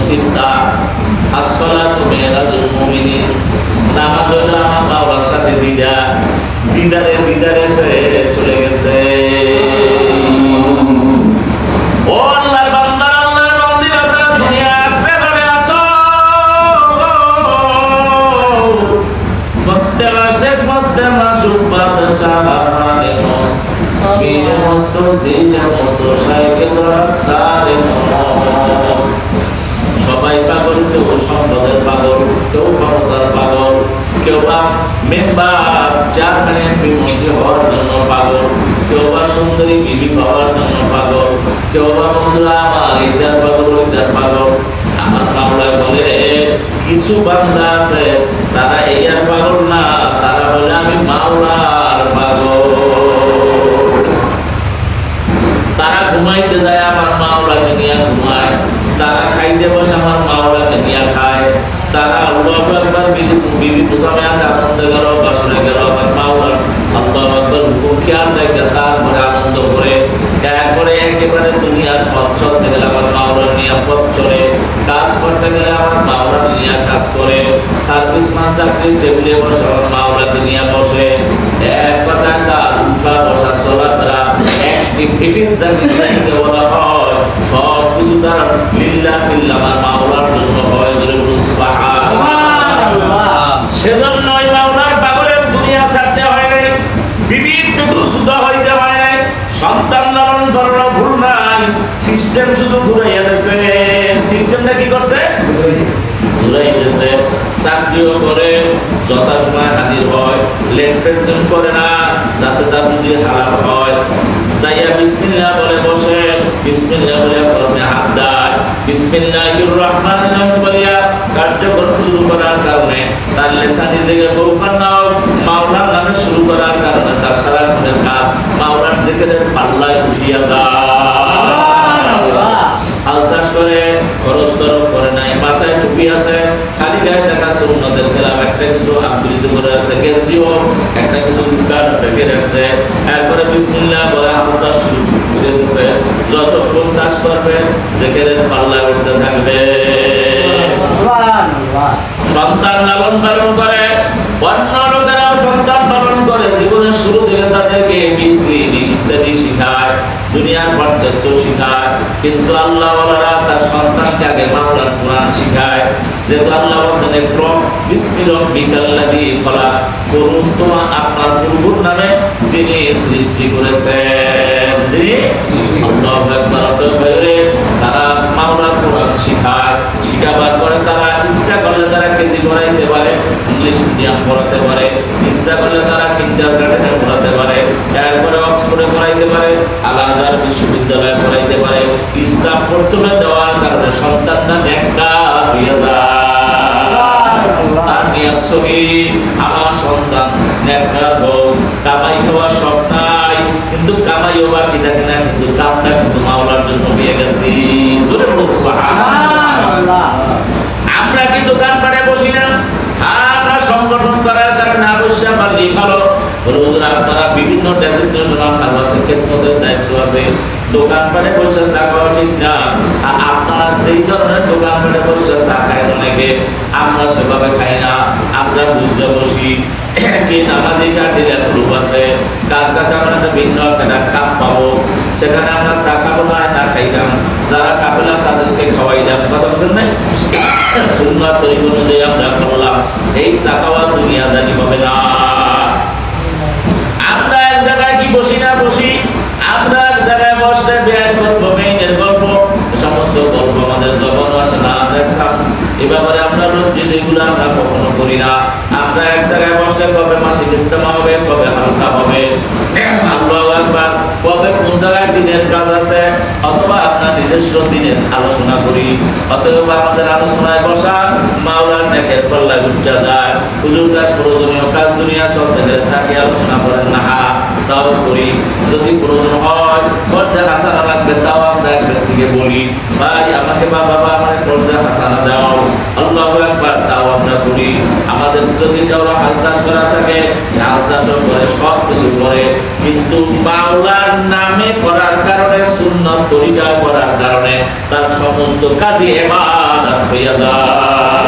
চিন্তা। আসসালাতু মিরাজুল মুমিনিন, নামাজ হলো আমার মাওলার সাথে দিদার, দিদারে সে চলে গেছে। ও আল্লাহর বান্দারা, আল্লাহর বান্দিরা, যারা দুনিয়ার প্রেমে আছো, মস্তে আশেক, মস্তে মাসুক, বাদশা বাহানে মস্ত, বীরে মস্ত, জিরে মস্ত, শাইকে রাস্তারে মস্ত। সবাই পাগল, কেউ সম্পদের পাগল, কেউ ক্ষমতার পাগল, কেউ বা মেম্বার চেয়ারম্যানের বিমন্ত্রী হওয়ার জন্য পাগল, কেউ বা সুন্দরী বিবি পাওয়ার জন্য পাগল, কেউ বা বন্ধুরা আমার এইটার পাগল, ওইটার পাগল। আমার মাওলা বলে কিছু বান্দা আছে তারা এই আর পাগল না, তারা বলে আমি মাওলার পাগল। তারা ঘুমাইতে যায় আমার মাওলাকে নিয়ে ঘুমায়, তারা খাইতে বসে আমার মাওলাকে নিয়ে খায়, তারা আল্লাহু আকবার বিবি বুঝামে আনন্দ গেল, বাসনে গেল, আমার মাওলার আল্লাহু আকবার হুকুম খেয়াল রেখে তারপরে আনন্দ করে এরপরে একেবারে দুনিয়ার পথ চলতে গেলে আমার মাওলার নিয়ে পথ চলে, কাজ করতে গেলে আমার মাওলার নিয়ে কাজ করে, সার্ভিস মান চাকরির টেবিলে বসে আমার মাওলাকে নিয়ে বসে। এক কথায় তার উঠা বসা চলাফেরা অ্যাক্টিভিটিস যাকে বলা হয় সব কিছু তার লিল্লাহ বিল্লাহ আমার মাওলার জন্য হয়। জোরে বলুন সুবহানাল্লাহ। সেজন্য ওই মাওলার পাগলের দুনিয়া ছাড়তে হয় নাই, বিবির থেকে সুদা হইতে হয় নাই, সন্তান লালন পালন ভুল নাই, সিস্টেম শুধু ঘুরাইয়া দিয়েছে। সিস্টেমটা কি করছে? ঘুরাই দিয়েছে। চাকরিও করে, যথাসময় হাজির হয়, লেট প্রেজেন্ট করে না, যাতে তার রুজি হালাল হয়। যাইয়া বিসমিল্লাহ বলে বসে, বিসমিল্লাহ বলে কর্মে হাত দেয়, বিসমিল্লাহির রহমানির রহিম বলিয়া কার্যক্রম শুরু করার কারণে তার লেসানি জেগে বউকার নাও মাওলার নামে শুরু করার কারণে তার সারাক্ষণের কাজ মাওলার জিকিরের পাল্লায় উঠিয়া যায়। হাল চাষ করে, খরচ তরফ করে নাই, মাথায় টুপি আছে, খালি গায়ে দেখা সুন্নতের খেলাম, একটা কিছু আবৃত্তি করে রাখছে, গেঞ্জিও একটা কিছু গান ঢেকে রাখছে। এরপরে বিসমিল্লাহ বলে হাল চাষ শুরু করে দিয়েছে। যতক্ষণ চাষ করবে জিকিরের পাল্লায় উঠতে থাকবে। সন্তান লালন পালন করে, অন্য লোকেরাও সন্তান পালন করে, জীবনের শুরু থেকে তাদেরকে এবিসিডি ইত্যাদি শিখায়, দুনিয়ার পাশ্চাত্য শিখায়, কিন্তু আল্লাহ ওয়ালারা তার সন্তানকে আগে মাওলার কোরআন শিখায়। যেহেতু আল্লাহ বলছেন ইকরা বিসমি রাব্বিকাল্লাযী খলাক, করুন তোমার আপনার প্রভুর নামে যিনি সৃষ্টি করেছেন, যিনি আল্লাহু আকবার। তারপরে তারা মাওলার কোরআন শিখায়, শিখাবার পরে তারা ইচ্ছা করলে তারা কেজি পড়াইতে পারে, ইংলিশ মিডিয়াম পড়াতে পারে, ইচ্ছা করলে তারা কিন্ডারগার্টেনে পড়াতে পারে, এরপরে অক্সফোর্ডে পড়াইতে পারে, আল আজহার বিশ্ববিদ্যালয়ে পড়াইতে পারে। ইসলাম প্রথমে দেওয়ার কারণে সন্তানরা নেককার হইয়া যায়। তার নিয়ত সহিহ, আমার সন্তান নেককার হোক, কামাই খাওয়ার শখ নাই, কিন্তু কামাইও বাকি থাকে না, কিন্তু কামটা কিন্তু মাওলার জন্য হয়ে গেছি। জোরে বলুন সুবহানাল্লাহ। আমরা কি দোকান পাড়ে বসি না, আমরা সংগঠন করার কারণে অবশ্যই আমার ভালো রোজরা আপনারা বিভিন্ন ডেজিগনেশন আপনার আছে, খেদমতের দায়িত্ব আছে, দোকান পাড়ে বসে চা খাওয়া ঠিক না। আর আপনারা যেই ধরনের দোকান পাড়ে বসে চা খায় অনেকে, আমরা সেভাবে খাই না, আমরা বুঝতে বসি। কি নামাজি কার্ডিয়াল গ্রুপ আছে, তার কাছে আমরা একটা ভিন্ন একটা কাপ পাবো, সেখানে আমরা চা খাবো না, না খাইলাম, যারা খাবে না তাদেরকে খাওয়াইলাম। কথা বুঝেন নাই? সুন্নাত তরিকা অনুযায়ী আমরা করলাম। এই চা খাওয়া দুনিয়াদারি হবে না। আমরা এক জায়গায় কি বসি না বসি, আমরা এক জায়গায় বসলে বেয়ার গল্প, মেইনের গল্প, সমস্ত গল্প আমাদের জবানও আসে না। এ ব্যাপারে আমরা লজ্জিত, এগুলো আমরা কখনো করি না। আমরা এক জায়গায় বসলে কবে মাসিক ইজতেমা হবে, কবে হালকা হবে, আল্লাহু আকবার, কবে কোন জায়গায় দিনের কাজ আছে, অথবা আপনার নিজস্ব দিনের আলোচনা করি। অতএব আমাদের আলোচনায় বসা মাওলার নেকের পাল্লায় উঠা যায়। হুজুর তার প্রয়োজনীয় কাজ দুনিয়া চলতে গেলে তাকে আলোচনা করেন না, তাও করি। যদি প্রয়োজন হয় খরচা হাসানা লাগবে, তাও আমরা এক ব্যক্তিকে বলি, ভাই আমাকে বা বাবা আমার খরচা হাসানা দাও, আল্লাহু আকবার, তাও আমরা করি। আমাদের যদি কারো হাল চাষ করা থাকে, হাল চাষও করে, সব কিছু করে, কিন্তু মাওলার নামে করার কারণে, সুন্নত তরিকা করার কারণে তার সমস্ত কাজই ইবাদত হইয়া যায়।